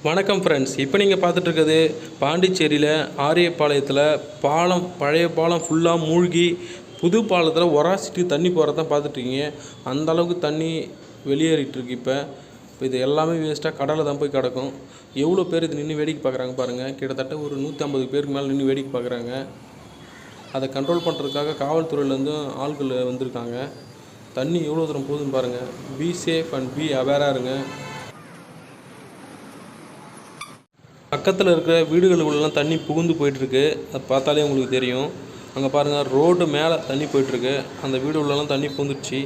வணக்கம் ஃப்ரெண்ட்ஸ். இப்போ நீங்கள் பார்த்துட்ருக்கிறது பாண்டிச்சேரியில் ஆரியப்பாளையத்தில் பாலம், பழைய பாலம் ஃபுல்லாக மூழ்கி புது பாலத்தில் ஒராசிட்டி தண்ணி போகிறதான் பார்த்துட்ருக்கீங்க. அந்தளவுக்கு தண்ணி வெளியேறிட்டுருக்கு. இப்போ இது எல்லாமே வேஸ்ட்டாக கடலில் தான் போய் கிடக்கும். எவ்வளோ பேர் இது நின்று வேடிக்கை பார்க்குறாங்க பாருங்கள். கிட்டத்தட்ட ஒரு 150 பேருக்கு மேலே நின்று வேடிக்கை பார்க்குறாங்க. அதை கண்ட்ரோல் பண்ணுறதுக்காக காவல்துறையிலேருந்து ஆட்கள் வந்திருக்காங்க. தண்ணி எவ்வளோ தூரம் போகுதுன்னு பாருங்கள். பி சேஃப் அண்ட் பி அவேராக இருங்க. பக்கத்தில் இருக்கிற வீடுகளுக்குள்ளெலாம் தண்ணி புகுந்து போயிட்டுருக்கு. அதை பார்த்தாலே உங்களுக்கு தெரியும். அங்கே பாருங்கள், ரோடு மேலே தண்ணி போயிட்டுருக்கு. அந்த வீடு உள்ளெல்லாம் தண்ணி புகுந்துடுச்சு.